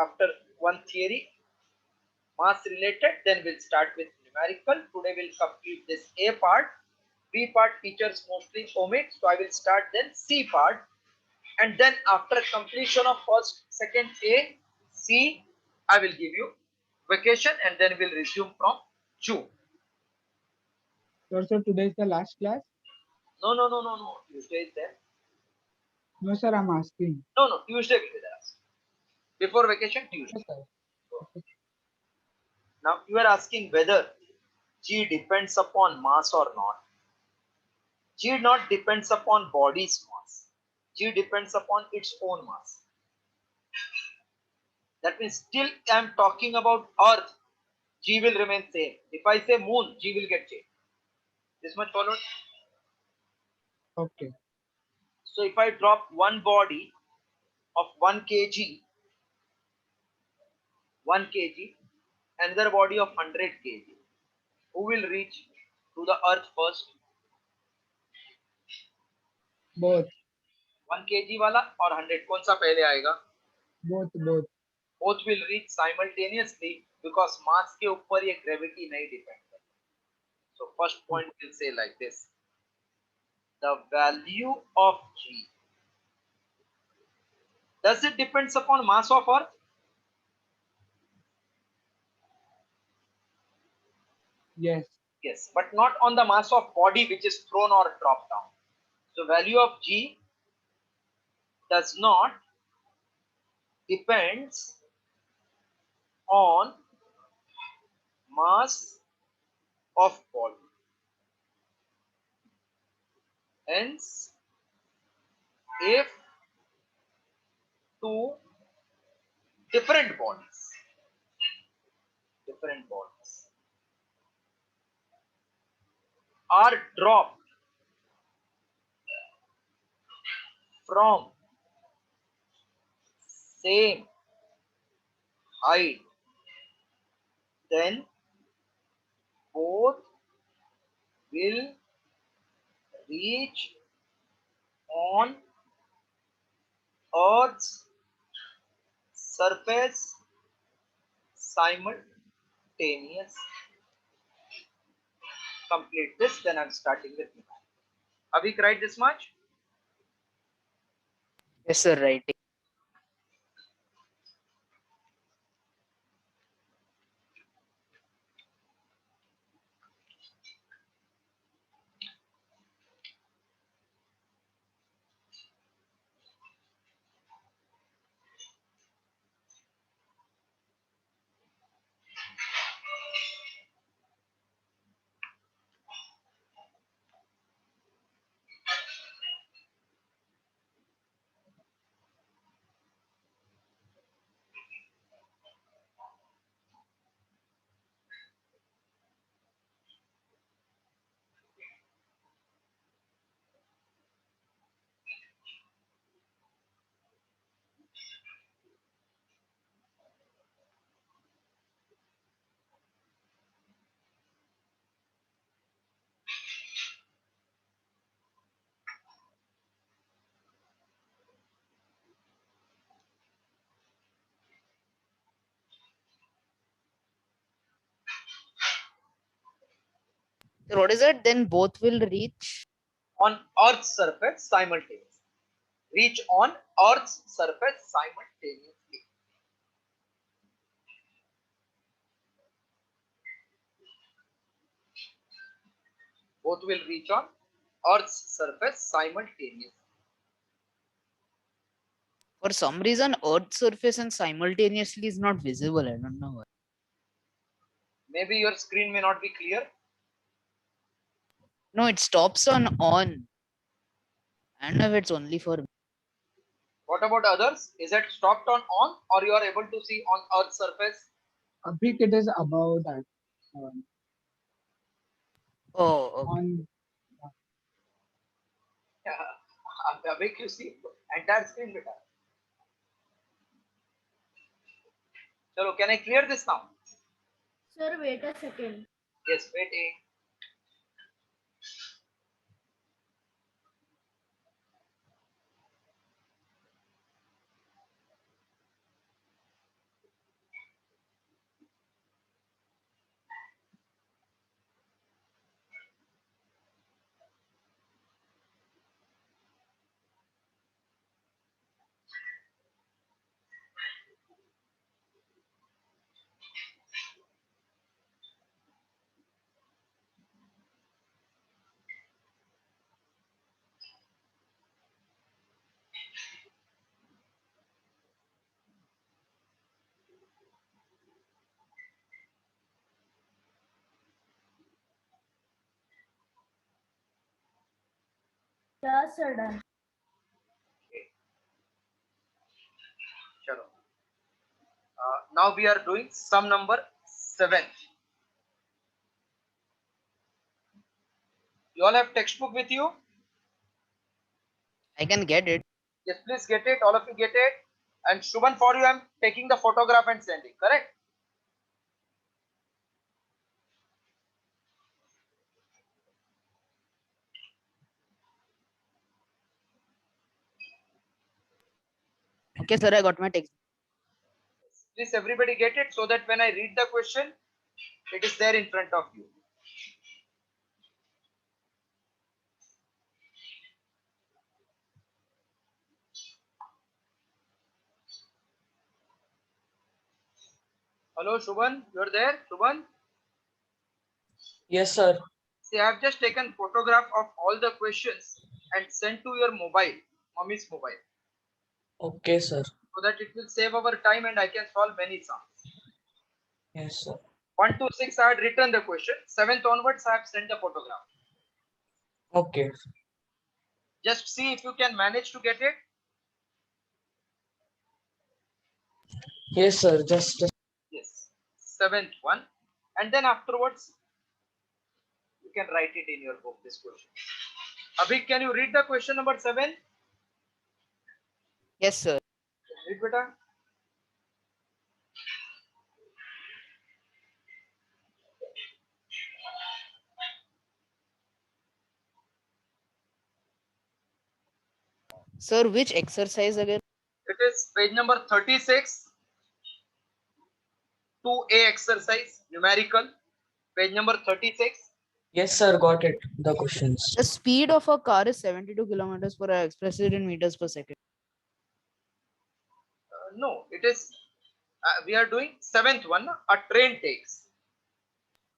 after one theory, mass related, then we'll start with numerical. Today we'll complete this A part. B part teachers mostly omit, so I will start then C part, and then after completion of first, second A, C, I will give you vacation, and then we'll resume from June. Sir, today is the last class? No, no, no, no, no. Tuesday is there. No, sir, I'm asking. No, no. Tuesday will be there. Before vacation, Tuesday. Yes, sir. Now you are asking whether G depends upon mass or not. G not depends upon body's mass. G depends upon its own mass. That means still I am talking about Earth. G will remain same. If I say moon, G will get changed. This much followed. Okay. So if I drop one body of 1 kg, 1 kg, another body of 100 kg, who will reach to the Earth first? Both. 1 kg वाला और 100 कौन सा पहले आएगा? Both. Both will reach simultaneously because mass के ऊपर ये gravity नहीं depend करता. So first point will say like this: the value of G, does it depends upon mass of Earth? Yes. Yes, but not on the mass of body which is thrown or dropped down. So value of G does not depends on mass of body. Hence, if two different bodies are dropped from same height, then both will reach on Earth's surface simultaneous. Complete this, then I'm starting with Avik, write this much. Yes, sir, writing. So what is it? Then both will reach On Earth's surface simultaneously. Reach on Earth's surface simultaneously. Both will reach on Earth's surface simultaneously. for some reason Earth's surface and simultaneously is not visible. I don't know why. Maybe your screen may not be clear. No, it stops on. I don't know if it's only for me. What about others? Is it stopped on or you are able to see on Earth's surface? Abhik, it is above that. Oh, okay. On Make you see entire screen beta. Chalo, can I clear this now? Sir, wait a second. Yes, waiting. Yeah, sir, done. Okay. Chalo. Now we are doing sum number 7. You all have textbook with you? I can get it. Yes, please get it. All of you get it. And Shubhan, for you, I'm taking the photograph and sending. Correct? Okay, sir, I got my text. Please, everybody get it so that when I read the question, it is there in front of you. Hello, Shubhan. You're there, Shubhan? Yes, sir. See, I have just taken photograph of all the questions and sent to your mobile, mommy's mobile, Okay, sir. so that it will save our time and I can solve many sums. Yes, sir. 1 to 6, I had written the question. 7th onwards, I have sent the photograph. Okay. Just see if you can manage to get it. Yes, sir. Just Yes, 7th one. And then afterwards, you can write it in your book, this question. Abhi, can you read the question number 7? Yes, sir. Read, beta. Sir, which exercise again? It is page number 36. 2A exercise, numerical. Page number 36. yes, sir. Got it. The questions. The speed of a car is 72 kilometers per hour, expressed in meters per second. No, it is, we are doing 7th one. A train takes.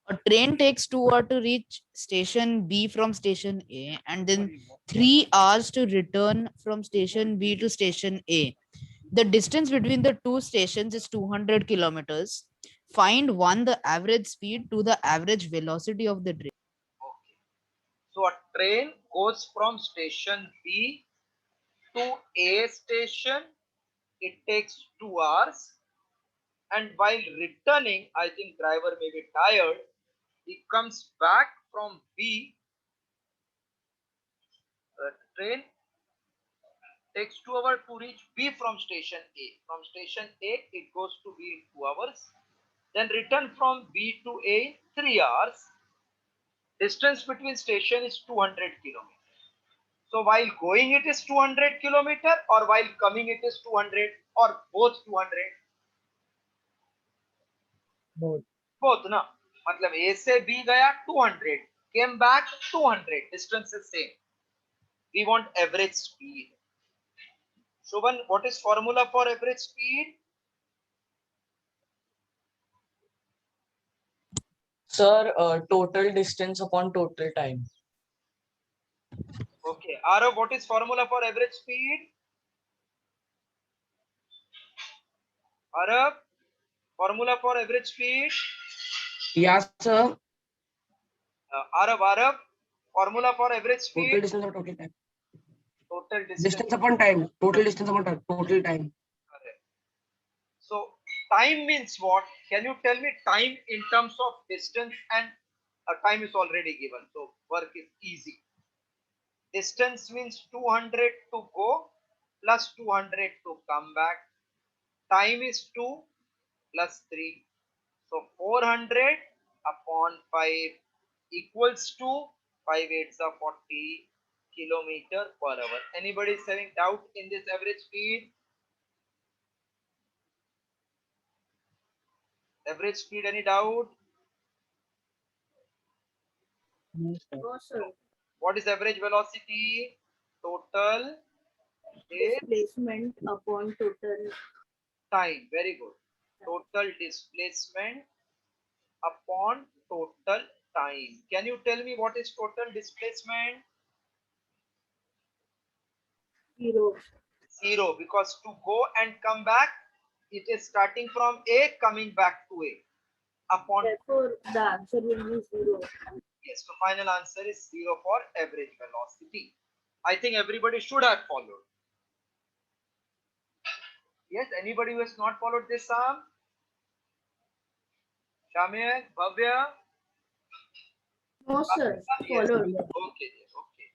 A train takes 2 hours to reach station B from station A and then 3 hours to return from station B to station A. The distance between the two stations is 200 kilometers. Find one, the average speed to the average velocity of the train. Okay. So a train goes from station B to A station. It takes 2 hours. And while returning, I think driver may be tired. He comes back from B. Train takes 2 hours to reach B from station A. From station A, it goes to B in 2 hours. Then return from B to A in 3 hours. Distance between station is 200 kilometers. So while going it is 200 kilometer, or while coming it is 200, or both 200? Both. Both ना, मतलब A से B गया 200, came back 200, distance is same. We want average speed. Shubhan, what is formula for average speed? Sir, total distance upon total time. Okay, Arav, what is formula for average speed? Arav, formula for average speed? Yes, sir. Arav, formula for average Total speed? distance or total time? Total distance. Distance upon time. Total distance upon time. Total time. Correct. So time means what? Can you tell me time in terms of distance? And time is already given, so work is easy. Distance means 200 to go plus 200 to come back. Time is 2 plus 3. So 400 upon 5 equals to 5 8s are 40 kilometer per hour. Anybody is having doubt in this average speed? Average speed, any doubt? No, sir. No, sir. What is average velocity? Total is Displacement upon total. time. Very good. Total displacement upon total time. Can you tell me what is total displacement? 0. 0, because to go and come back, it is starting from A coming back to A. Upon, Therefore, the answer will be 0. yes, so final answer is 0 for average velocity. I think everybody should have followed. Yes, anybody who has not followed this Sam? Shamir, Bhavya? No, sir. Yes. Followed. Okay, dear, okay.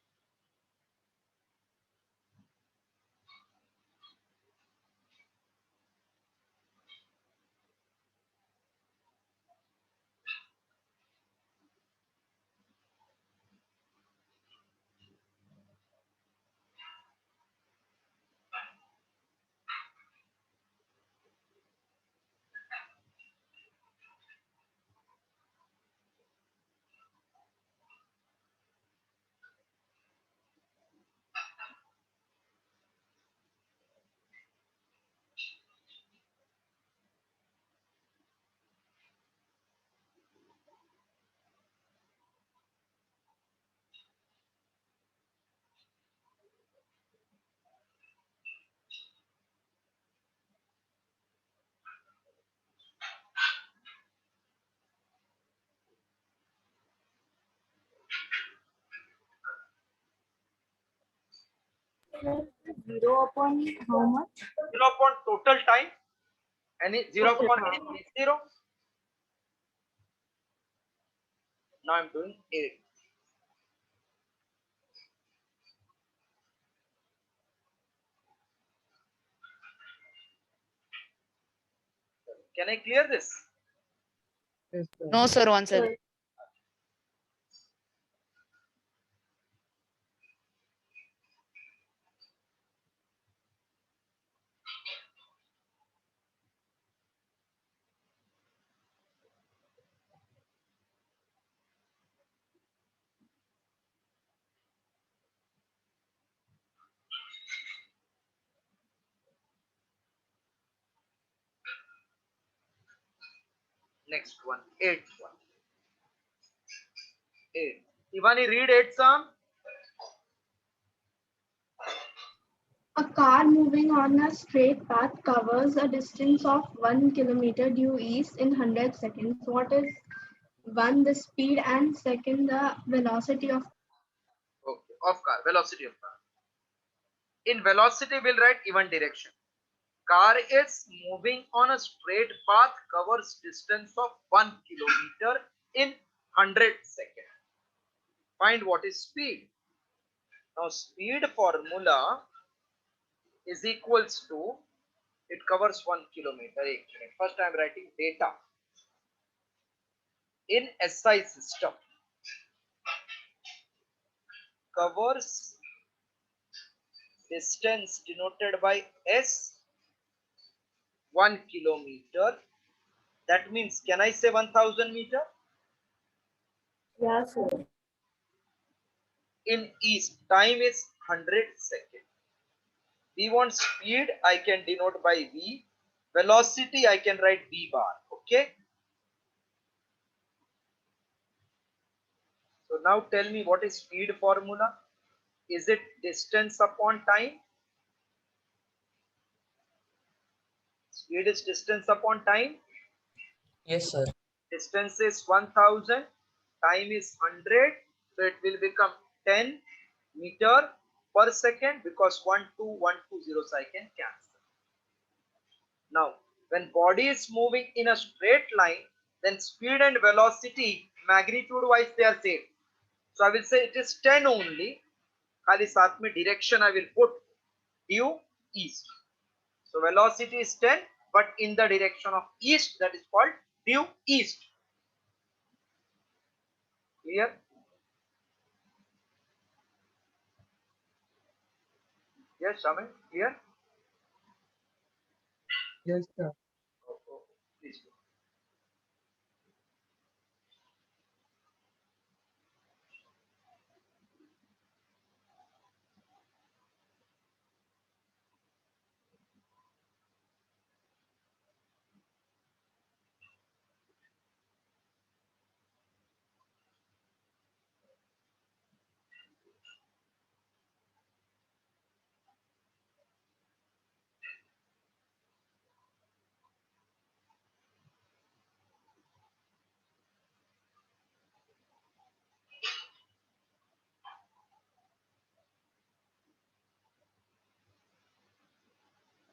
Zero upon how much? 0 upon total time. Any 0 Okay, upon ma'am. any 0. Now I'm doing 8. Can I clear this? Yes, sir. No, sir, one second. Sir. Next one, 8th one. 8. Ivani, read 8 Sam. A car moving on a straight path covers a distance of 1 kilometer due east in 100 seconds. What is one, the speed, and second, the velocity of Okay, of car, velocity of car. In velocity, we'll write even direction. Car is moving on a straight path, covers distance of 1 kilometer in 100 seconds. Find what is speed. Now, speed formula is equals to, it covers 1 kilometer. First, I am writing data. In SI system, covers distance denoted by S 1 kilometer. That means, can I say 1000 meter? yeah, sir. In east, time is 100 seconds. We want speed, I can denote by V. Velocity, I can write V bar. Okay. So now tell me, what is speed formula? Is it distance upon time? Speed is distance upon time. Yes, sir. Distance is 1000. Time is 100. So it will become 10 meter per second, because 1 2 I can cancel. Now, when body is moving in a straight line, then speed and velocity magnitude wise they are same. So I will say it is 10 only. खाली साथ में direction I will put due east. So velocity is 10, but in the direction of east, that is called due east. Clear? Yes, Shaman, clear? Yes, sir. Oh, please do.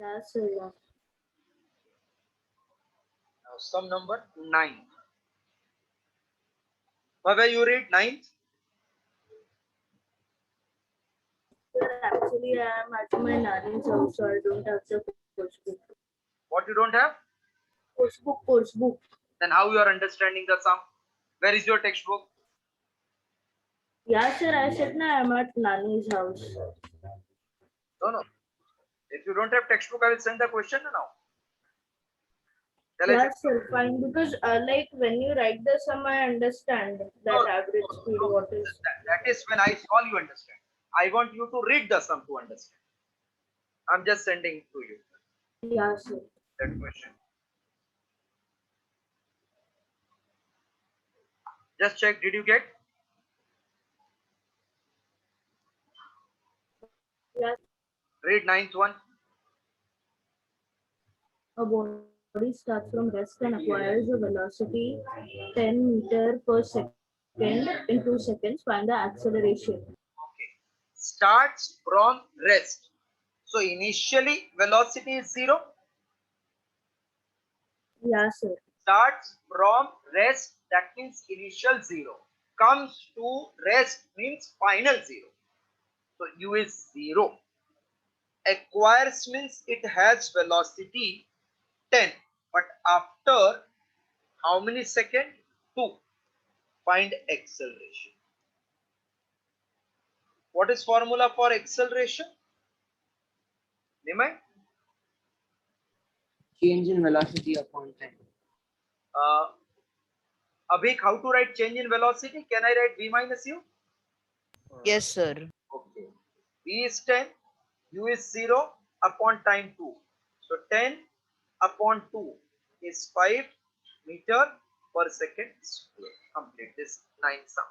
Yes, sir. Yeah. Now sum number 9. Bhavya, you read 9th. Sir, actually, I am at my nanny's house, so I don't have the course book. What you don't have? Course book. Then how you are understanding the sum? Where is your textbook? Yeah, sir, I said na I am at nanny's house. No, no. If you don't have textbook, I will send the question now. Shall I Yeah, send? sir, fine. Because like when you write the sum, I understand that average speed. What is? That is when I solve, you understand. I want you to read the sum to understand. I'm just sending to you Yeah, sir. that question. Just check. Did you get? Yeah. Read 9th one. A body starts from rest and acquires a velocity 10 meter per second in 2 seconds. Find the acceleration. Okay. Starts from rest. So initially velocity is 0. Yeah, sir. Starts from rest, that means initial 0. Comes to rest means final 0. So u is 0. Acquires means it has velocity 10. But after how many seconds? 2. Find acceleration. What is formula for acceleration? Nimai? Change in velocity upon time. Abhik, how to write change in velocity? Can I write v minus u? Yes, sir. Okay. V is 10, u is 0 upon time 2. So 10 upon 2 is 5 meter per second square. Complete this 9 sum.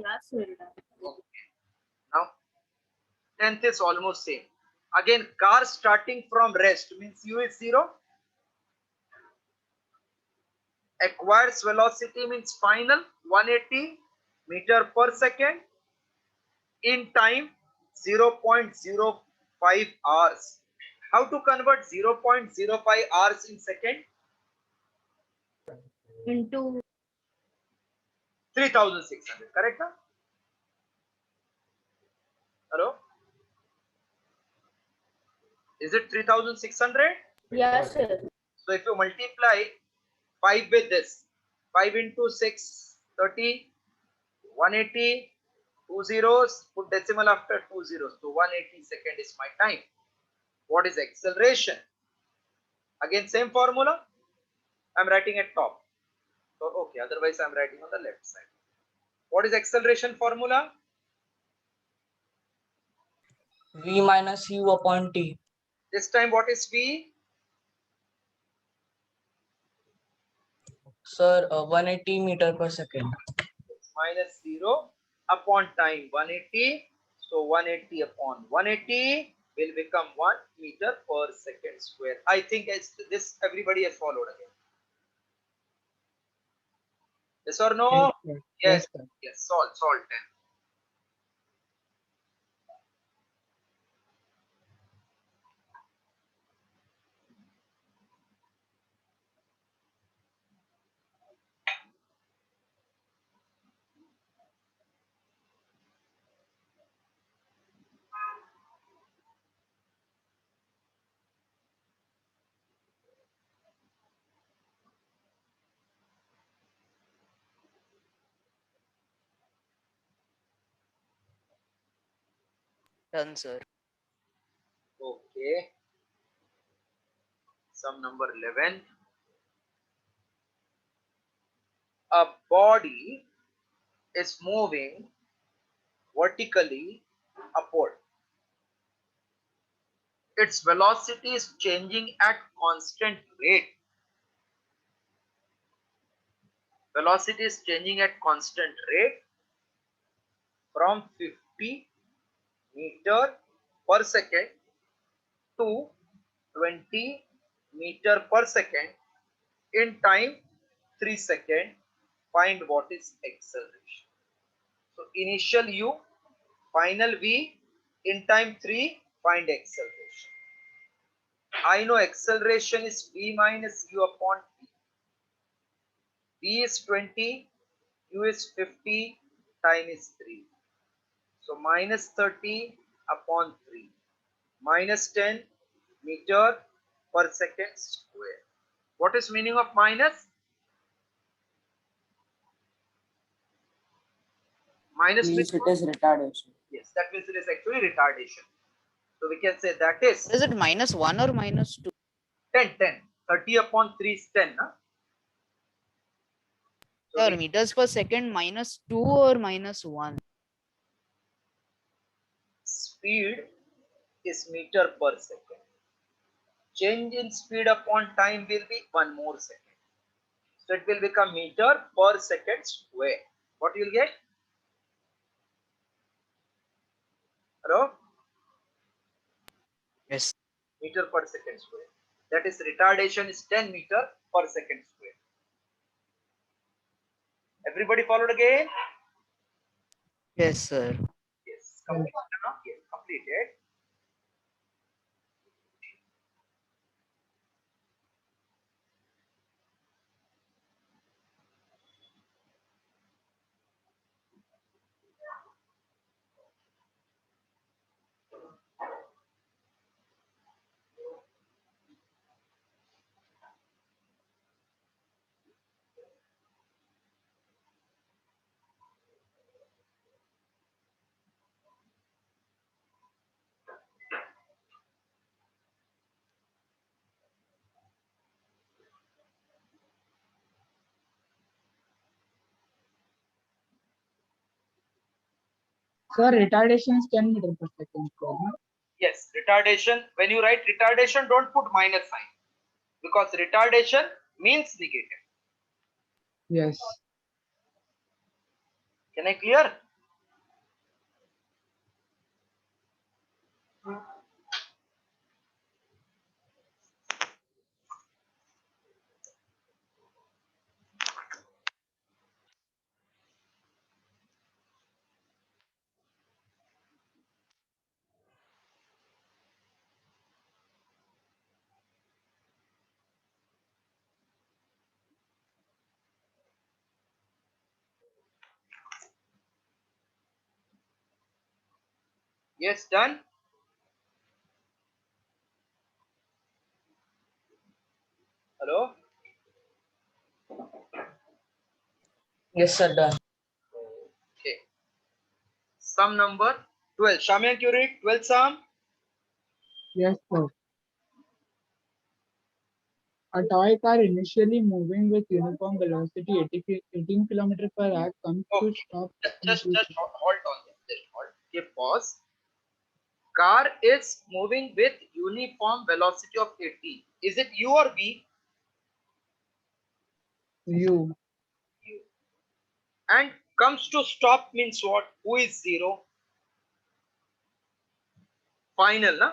Yeah, sir. Okay. Now 10th is almost same. Again, car starting from rest means u is 0. Acquires velocity means final 180 meter per second in time 0.05 hours. How to convert 0.05 hours in second? Into 3600, correct? Huh? Hello? Is it 3600? yeah, sir. So if you multiply 5 with this, 5 into 6, 30, 180, 2 zeros, put decimal after 2 zeros. So 180 second is my time. What is acceleration? Again, same formula. I'm writing at top. So, okay, otherwise I'm writing on the left side. What is acceleration formula? V minus u upon t. This time what is V? Sir, 180 meter per second. Minus 0 upon time 180. So 180 upon 180 will become 1 meter per second square. I think this everybody has followed again. Yes or no? Yes, sir. Yes. Sir. Yes. Solve 10. Done, sir. Okay. Sum number 11. A body is moving vertically upward. its velocity is changing at constant rate. Velocity is changing at constant rate from 50 meter per second to 20 meter per second in time 3 seconds. Find what is acceleration. So initial u, final v, in time 3, find acceleration. I know acceleration is v minus u upon v. V is 20, u is 50, time is 3. So minus 30 upon 3, minus 10 meter per second square. What is meaning of minus? Minus means Means it is retardation. yes, that means it is actually retardation. So we can say that is Is it -1 or -2? 10, 10. 30 upon 3 is 10. Huh? So Or meters per second -2 or -1? speed is meter per second. Change in speed upon time will be 1 more second. So it will become meter per second square. What you will get? Hello? Yes. Meter per second square. That is retardation is 10 meter per second square. Everybody followed again? Yes, sir. Yes. Completed. Huh? Yes, completed. Sir, retardation is 10 meter per second square. No? Yes, retardation. When you write retardation, don't put minus sign because retardation means negative. Yes. Can I clear? Yes, done. Hello? Yes, sir, done. Okay. Sum number 12. Shamyan, you read 12 sum. Yes, sir. A toy car initially moving with uniform velocity 18 km per hour comes to Okay. stop. Just hold on. Just hold. Okay, pause. Car is moving with uniform velocity of 80. Is it U or V? U. And comes to stop means what? Who is 0? Final, na?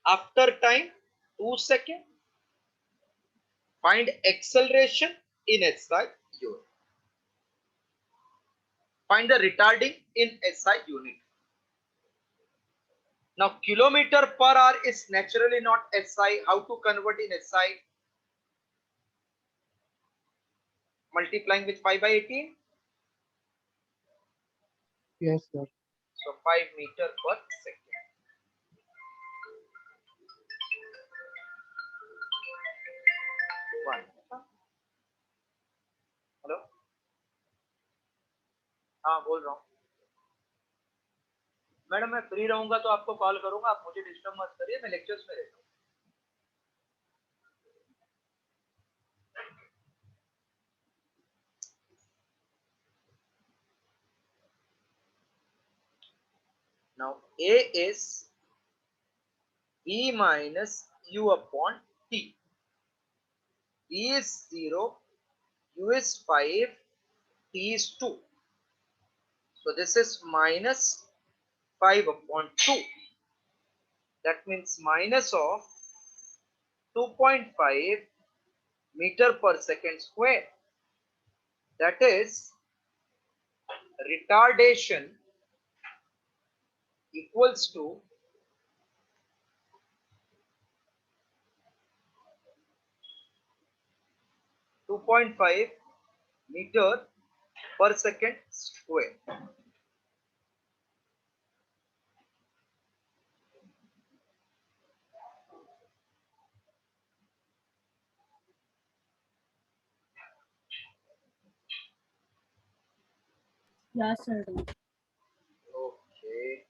After time 2 seconds. Find acceleration in SI unit. Find the retarding in SI unit. Now, kilometer per hour is naturally not SI. How to convert in SI? Multiplying with 5 by 18. Yes, sir. So 5 meter per second. One. Hello हाँ बोल रहा हूँ madam मैं free रहूंगा तो आपको call करूंगा आप मुझे डिस्टर्ब मत करिए मैं लेक्चर्स में रहता हूँ now A is E minus U upon T. E is 0, U is 5, T is 2. So this is minus 5 upon 2. That means minus of 2.5 meter per second square. That is retardation equals to 2.5 meter per second square. Yes, sir. Okay.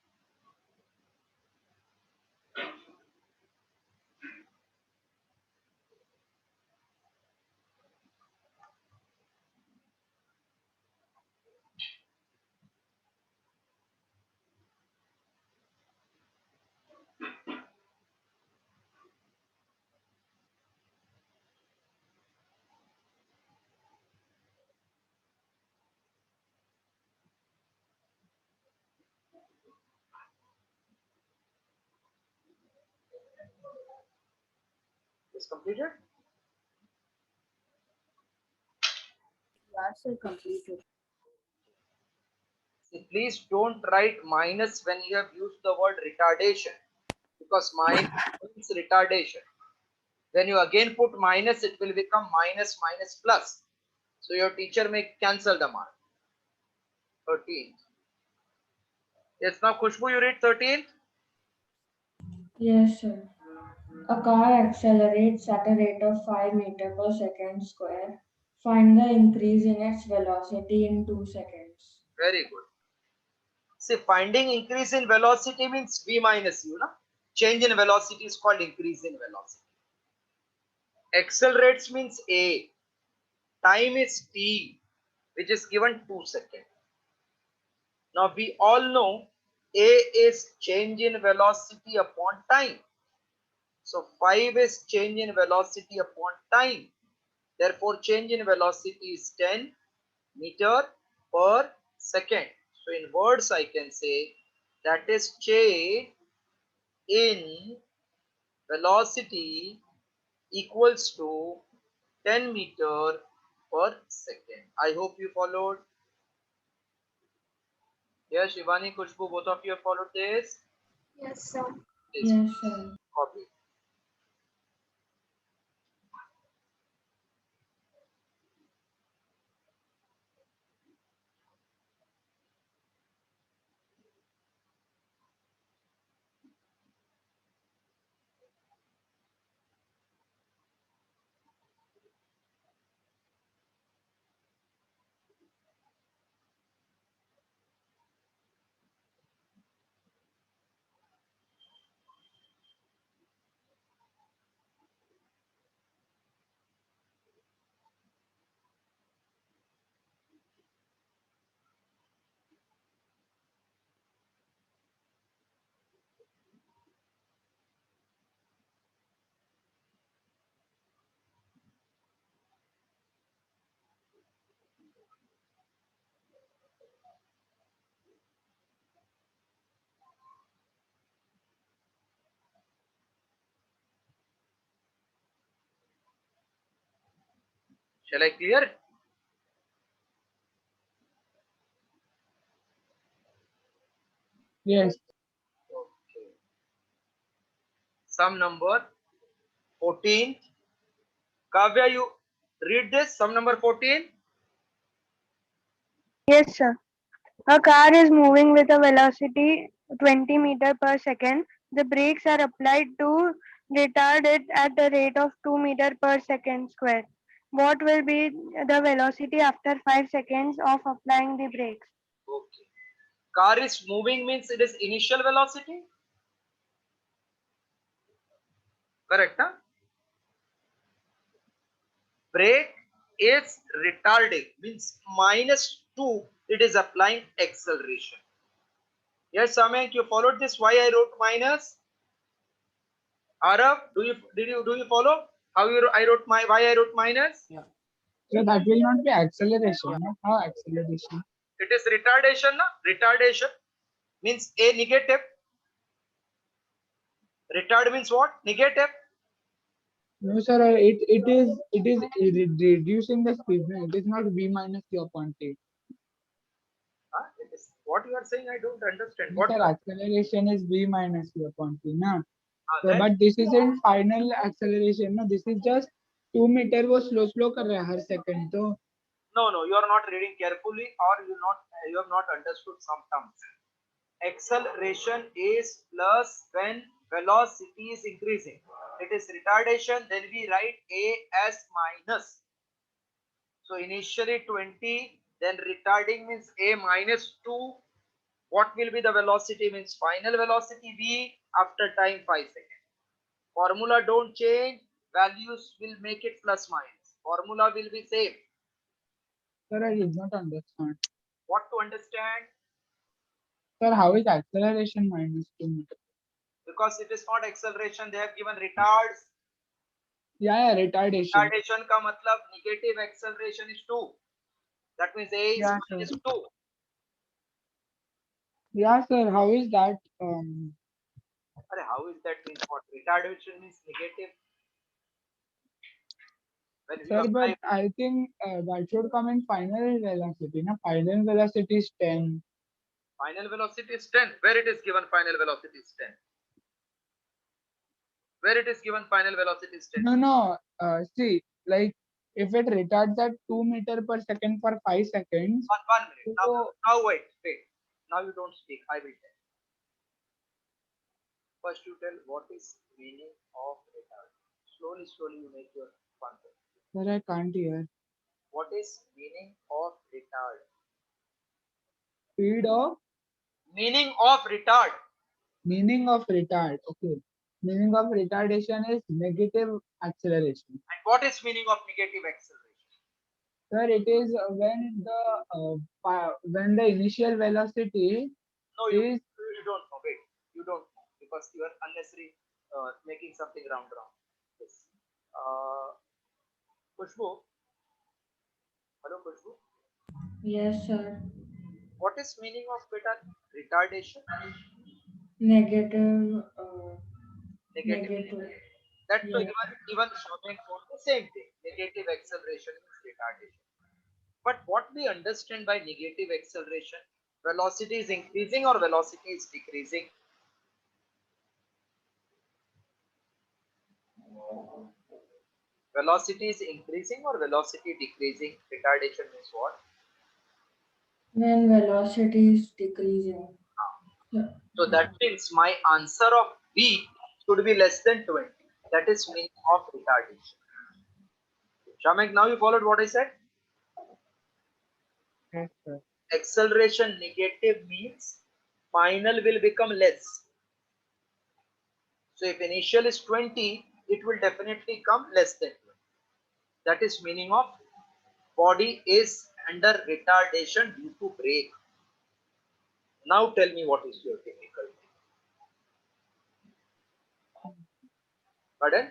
Is completed? Yes, sir, completed. See, please don't write minus when you have used the word retardation, because minus means retardation. When you again put minus, it will become minus minus plus. So your teacher may cancel the mark. 13th. Yes, now Khushbu, you read 13th. Yes, sir. A car accelerates at a rate of 5 meters per second square. Find the increase in its velocity in 2 seconds. Very good. See, finding increase in velocity means V minus U. Na? Change in velocity is called increase in velocity. Accelerates means A. Time is T, which is given 2 seconds. Now we all know A is change in velocity upon time. So 5 is change in velocity upon time. Therefore, change in velocity is 10 meter per second. So in words, I can say that is change in velocity equals to 10 meter per second. I hope you followed. Yes, Shivani, Kushbu, both of you have followed this. Yes, sir. This Yes, sir. copy. Shall I clear it? Yes. Okay. Sum number 14. Kavya, you read this. Sum number 14. Yes, sir. A car is moving with a velocity 20 meter per second. The brakes are applied to retard it at the rate of 2 meter per second square. What will be the velocity after 5 seconds of applying the brakes? Okay. Car is moving means it is initial velocity. Correct, huh? Brake is retarding means minus 2. It is applying acceleration. Yes, Samyak, you followed this. Why I wrote minus? Arav, do you follow how I wrote why I wrote minus? So that will not be acceleration. No? How acceleration? It is retardation, na? Retardation means a negative. Retard means what? Negative. No, sir. It is reducing the speed. No? It is not v minus q upon t. Huh? It is what you are saying. I don't understand. No, What? sir, acceleration is v minus q upon t. Na? So, Then? but this isn't final acceleration. No, this is just 2 meter. वो slow कर रहा है हर second. तो No, you are not reading carefully, or you have not understood some terms. Acceleration is plus when velocity is increasing. It is retardation. Then we write a as minus. So initially 20, then retarding means a minus 2. What will be the velocity means final velocity v after time 5 seconds. Formula don't change. Values will make it plus minus. Formula will be same. sir, I did not understand. What to understand? Sir, how is acceleration minus 2 meter? Because it is not acceleration, they have given retards. Yeah, retardation. Retardation का मतलब negative acceleration is 2. That means a is Yeah, minus sir. 2. Yeah, sir. How is that? How is that means what? Retardation means negative. When we Sir, apply, but I think that should come in final velocity. Na? Final velocity is 10. final velocity is 10. Where it is given final velocity is 10? Where it is given final velocity is 10? No. See, like if it retards at 2 meter per second for 5 seconds. One minute. So, Now wait. Now you don't speak. I will tell. First you tell what is meaning of retard. Slowly you make your concept. sir, I can't hear. What is meaning of retard? Speed of Meaning of retard. meaning of retard. Okay. Meaning of retardation is negative acceleration. And what is meaning of negative acceleration? Sir, it is when the initial velocity No, you is don't know. Wait, you don't know because you are unnecessary making something round. Yes. Khushbu. Hello, Khushbu. Yes, sir. What is meaning of retardation? Negative. Negative. That's so Yeah. even Shobhan told the same thing. Negative acceleration is retardation. But what we understand by negative acceleration, velocity is increasing or velocity is decreasing? Velocity is increasing or velocity decreasing? Retardation means what? When velocity is decreasing. Yeah. So that means my answer of B should be less than 20. That is meaning of retardation. Shamek, now you followed what I said? yes, sir. Acceleration negative means final will become less. So if initial is 20, it will definitely come less than 20. That is meaning of body is under retardation due to brake. Now tell me what is your difficulty. Pardon?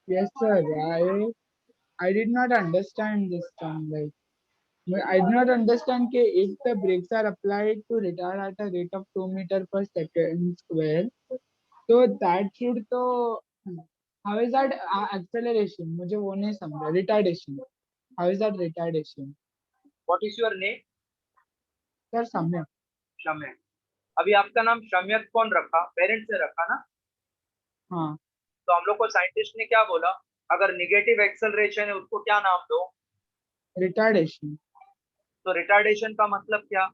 Yes, sir. I did not understand this term. Like I did not understand that if the brakes are applied to retard at a rate of 2 meter per second square, so that should तो how is that acceleration? मुझे वो नहीं समझा. Retardation. How is that retardation? What is your name? Sir, सम्यक. शम्यक. अभी आपका नाम शम्यक कौन रखा? पेरेंट्स ने रखा ना? हाँ. तो हम लोग को साइंटिस्ट ने क्या बोला? अगर निगेटिव एक्सेलरेशन है उसको क्या नाम दो? Retardation. तो रिटार्डेशन का मतलब क्या?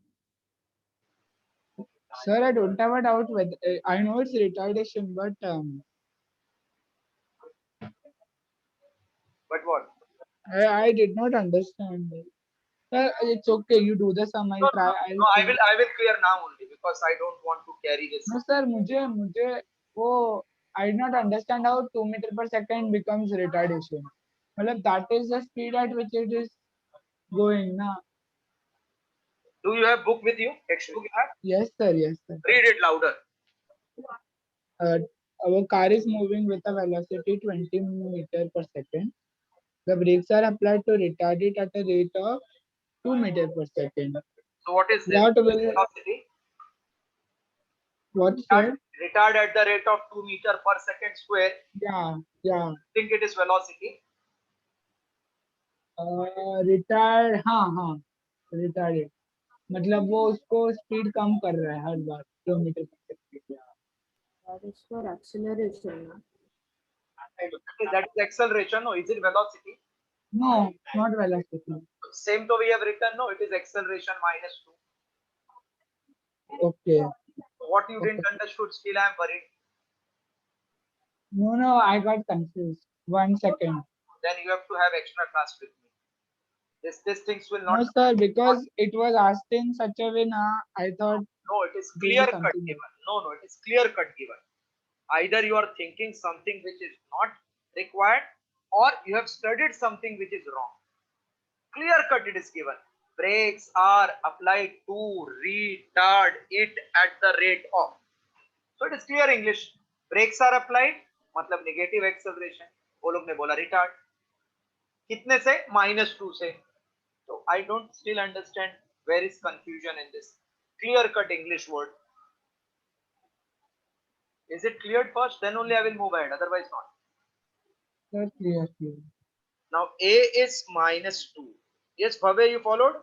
Sir, I don't have a doubt whether I know it's retardation, but what? I did not understand. Sir, it's okay. You do the sum. I'll try. I will clear now only because I don't want to carry this. No, sir. मुझे वो I did not understand how 2 meter per second becomes retardation. मतलब that is the speed at which it is going, na. Do you have book with you? Textbook you have? Yes, sir. Yes, sir. Read it louder. our car is moving with a velocity 20 meter per second. The brakes are applied to retard it at a rate of 2 meter per second. So what is this? What will Velocity? what Retard, sir? retard at the rate of 2 meter per second square. Yeah. Think it is velocity. Retard हाँ retarded मतलब वो उसको speed कम कर रहा है हर बार kilometre पर second. That is for acceleration. Na? That is acceleration. No, is it velocity? No, not velocity. Same to we have written. No, it is acceleration minus 2. Okay. What you didn't understood, still I am worried. No, I got confused. 1 second. Then you have to have extra class with me. These things will not. No, sir, because it was asked in such a way, na, I thought. No, it is this is clear cut something given. No, it is clear cut given. Either you are thinking something which is not required, or you have studied something which is wrong. Clear cut it is given. Brakes are applied to retard it at the rate of. So it is clear English. Brakes are applied, मतलब negative acceleration. वो लोग ने बोला retard. कितने से? -2 से. So I don't still understand where is confusion in this. Clear cut English word. Is it cleared first? Then only I will move ahead. Otherwise not. Sir, clear. Now A is -2. Yes, Bhavya, you followed?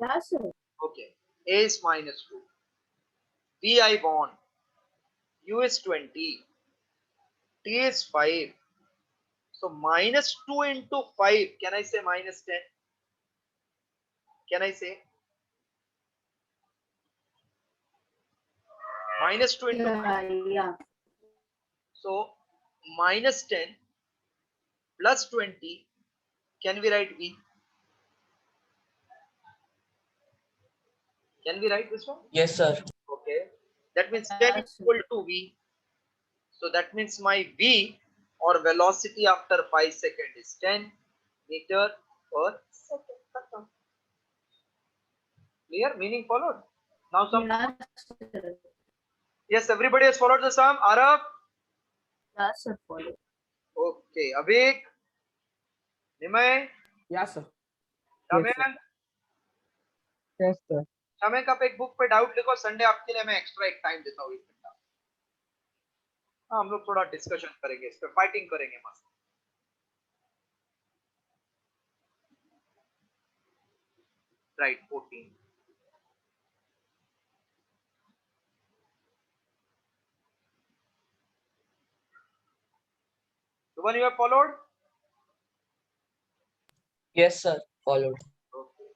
Yes, sir. Okay. A is -2. V I want. U is 20. T is 5. So -2 into 5. Can I say -10? Can I say? -2 into 5. Yeah. So -10 plus 20. Can we write V? Can we write this one? Yes, sir. Okay. That means 10 is equal to V. So that means my V or velocity after 5 seconds is 10 meter per second. Clear? Meaning followed? Now some. Yes, sir. Yes, everybody has followed the sum. Arab? Yes, sir. Follow. Okay. Avik? Nimay? Yes, sir. Shamen? Yes, sir. शामें का एक book पे doubt लिखो. Sunday आपके लिए मैं extra एक time देता हूँ 1 घंटा. हाँ, हम लोग थोड़ा डिस्कशन करेंगे इस पे, फाइटिंग करेंगे मस्त. Right 14. The one you have followed? Yes, sir. Followed. Okay.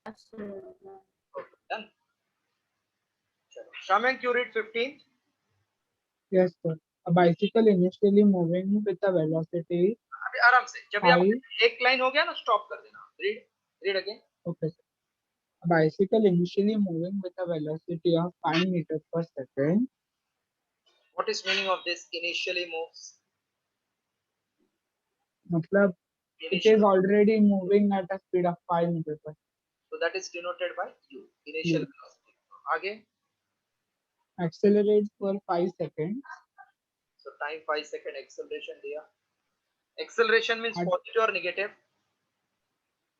Yes, sir. Okay, done. Shamen, you read 15. Yes, sir. A bicycle initially moving with a velocity. अभी आराम से. जब ये 5. एक लाइन हो गया ना, स्टॉप कर देना. Read again. Okay, sir. A bicycle initially moving with a velocity of 5 meters per second. What is meaning of this initially moves? मतलब it Initial. is already moving at a speed of 5 meters per So that is denoted by u, initial U. velocity. Again, Accelerates for 5 seconds so time 5 second acceleration there. Acceleration means at positive or negative?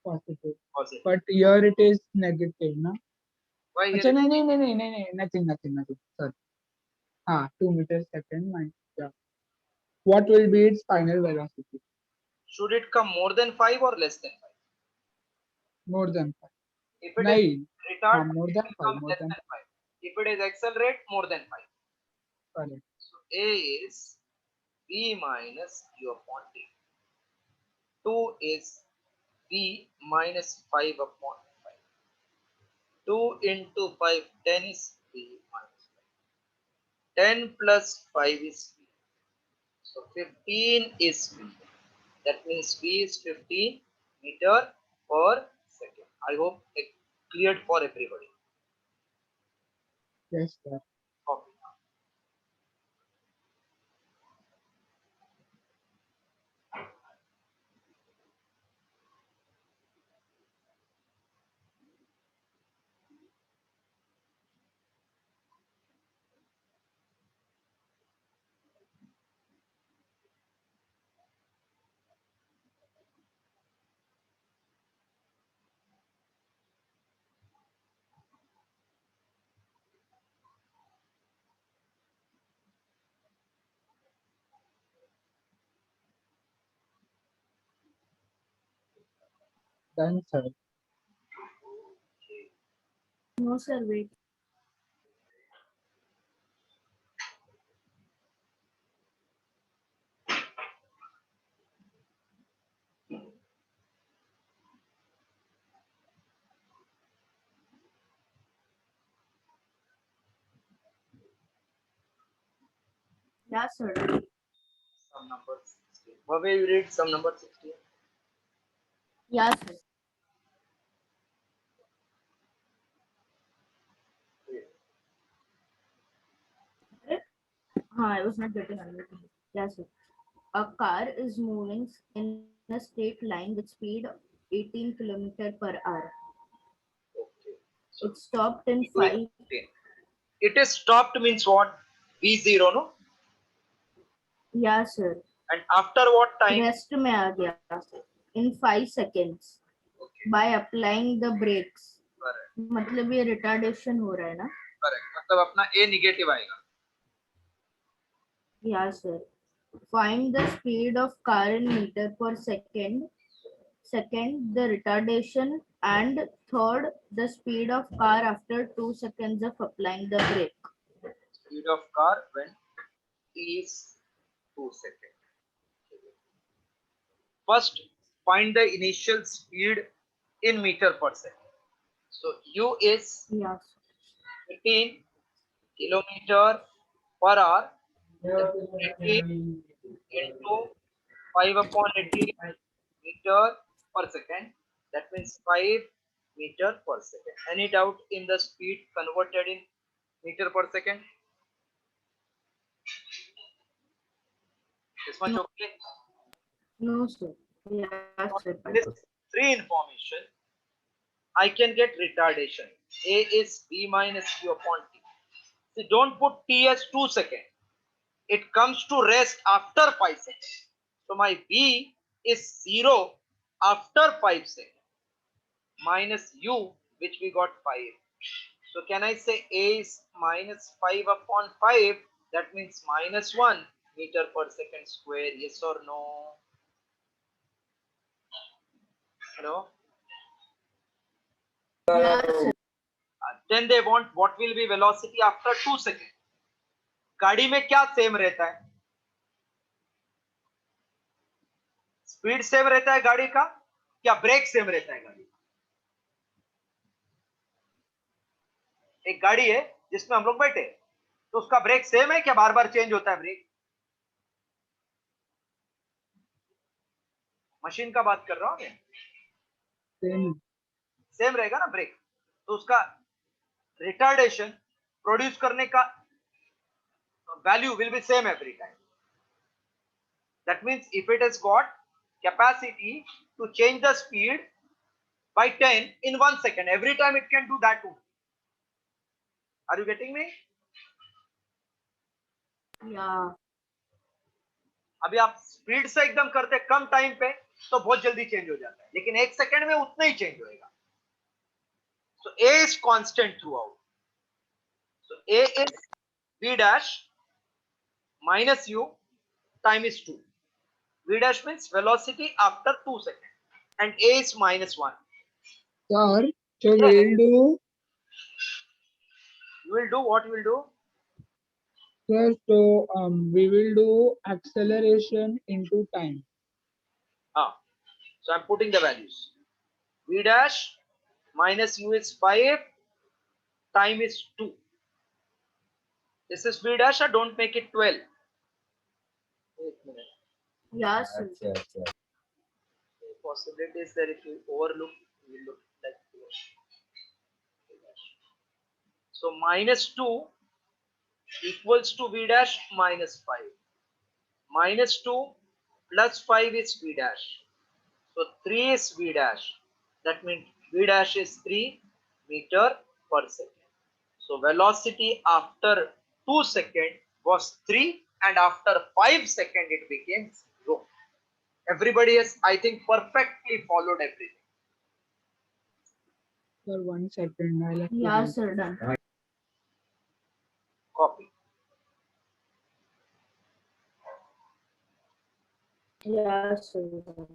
positive. Positive. But here it is negative, na? Why here? अच्छा नहीं, nothing. Sorry. 2 meters second minus. Yeah. What will be its final velocity? Should it come more than 5 or less than 5? More than 5. If it नहीं, is retard, more it than will 5. come More less than than 5. If it is accelerate, more than 5. correct. So A is V minus U upon T. 2 is V minus 5 upon 5. 2 into 5, 10 is V minus 5. 10 plus 5 is V. So 15 is V. That means V is 15 meter per second. I hope it cleared for everybody. Yes, sir. Okay. Done, sir. No, sir, wait. Yeah, sir. Some number 16. What will you read? Some number 16. Yeah, sir. I was not getting anything. Yes, sir. A car is moving in a straight line with speed 18 km per hour. Okay. So It stopped in do it 5. again. It is stopped means what? V0, no? Yeah, sir. And after what time? Rest में आ गया in 5 seconds Okay. by applying the brakes. Correct. मतलब ये retardation हो रहा है ना? Correct. मतलब अपना A negative आएगा. Yeah, sir. Find the speed of car in meter per second. Second, the retardation, and third, the speed of car after 2 seconds of applying the brake. Speed of car when T is 2 seconds. First, find the initial speed in meter per second. So U is Yeah. 15 kilometer per hour. 18 into 5 upon 18 meter per second. That means 5 meter per second. Any doubt in the speed converted in meter per second? This much okay? No, sir. Yeah, sir. This 3 information, I can get retardation. A is V minus Q upon T. See, don't put T as 2 seconds. It comes to rest after 5 seconds. So my V is 0 after 5 seconds minus U, which we got 5. So can I say A is minus 5 upon 5? That means minus 1 meter per second square. Yes or no? Hello? Yeah, sir. Then they want what will be velocity after 2 seconds. गाड़ी में क्या same रहता है? Speed same रहता है गाड़ी का, क्या ब्रेक सेम रहता है गाड़ी का? एक गाड़ी है जिसमें हम लोग बैठे, तो उसका ब्रेक सेम है क्या बार बार चेंज होता है ब्रेक? मशीन का बात कर रहा हूं मैं. सेम रहेगा ना ब्रेक, तो उसका रिटार्डेशन प्रोड्यूस करने का value will be same every time. That means if it has got capacity to change the speed by 10 in 1 second. Every time it can do that too. Are you getting me? Yeah. अभी आप speed से एकदम करते कम time पे तो बहुत जल्दी change हो जाता है, लेकिन 1 सेकंड में उतना ही चेंज होएगा. So A is constant throughout. So A is V dash minus U time is 2. V dash means velocity after 2 seconds and A is minus 1. Sir, so we'll do, You will do what you will do? sir, so we will do acceleration into time. So I'm putting the values. V dash minus U is 5, time is 2. This is V dash, or don't make it 12. Wait a minute. Yeah, sir. The possibility is that if you overlook, you will look like this. So minus 2 equals to V dash minus 5. Minus 2 plus 5 is V dash. So 3 is V dash. That means V dash is 3 meter per second. So velocity after 2 seconds was 3 and after 5 seconds it became 0. Everybody has, I think, perfectly followed everything. Sir, 1 second. I'll have to Yeah, write. sir, done. Copy. Yeah, sir, done.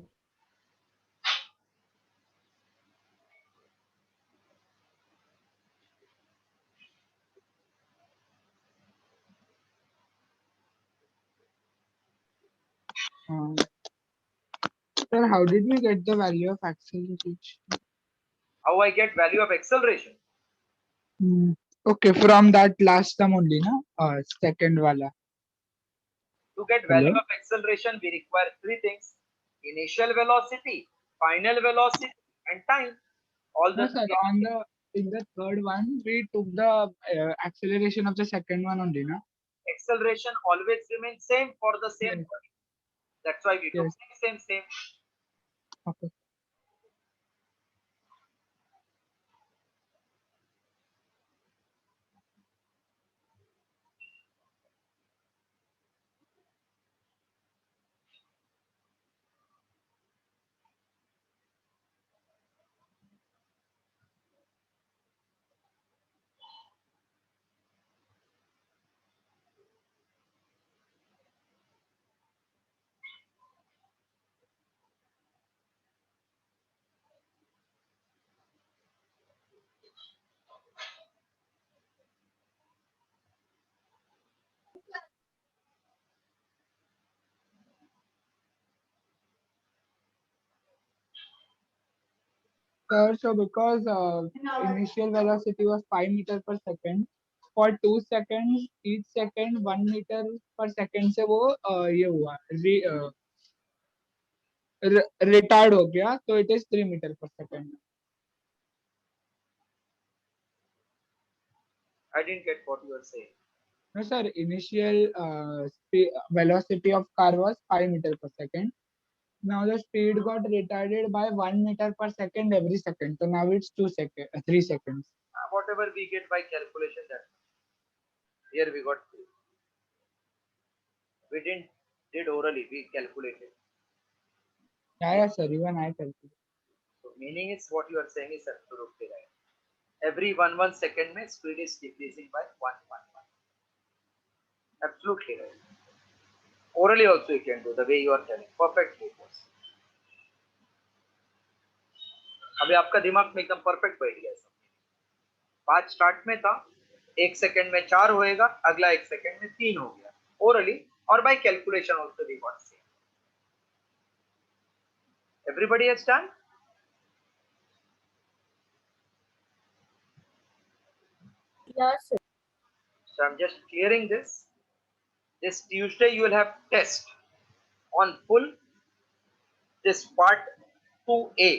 Sir, how did we get the value of acceleration? How I get value of acceleration? Okay, from that last term only, na? Second wala. To get value Hello? of acceleration, we require 3 things: initial velocity, final velocity, and time. All No, the sir, on the in the third one, we took the acceleration of the second one only, na? acceleration always remains same for the same Yes. body. That's why we took Yes. same. Okay. Sir, so because initial velocity was 5 meter per second, for 2 seconds, each second 1 meter per second से वो ये हुआ retard हो गया, so it is 3 meter per second. I didn't get what you are saying. No, sir, initial velocity of car was 5 meter per second. Now the speed got retarded by 1 meter per second every second. So now it's 3 seconds. Whatever we get by calculation, that here we got 3. We didn't did orally, we calculated. Yeah, sir, even I calculated. So meaning is what you are saying is absolutely right. Every 1 second mein speed is decreasing by 1. Absolutely right. Orally also you can do the way you are telling. Perfectly. अभी आपका दिमाग में एकदम perfect बैठ गया सब. 5 start में था, 1 सेकंड में 4 होएगा, अगला 1 सेकंड में 3 हो गया. Orally or by calculation also we got same. Everybody has done? Yeah, sir. So I'm just clearing this. This Tuesday you will have test on full this part 2A.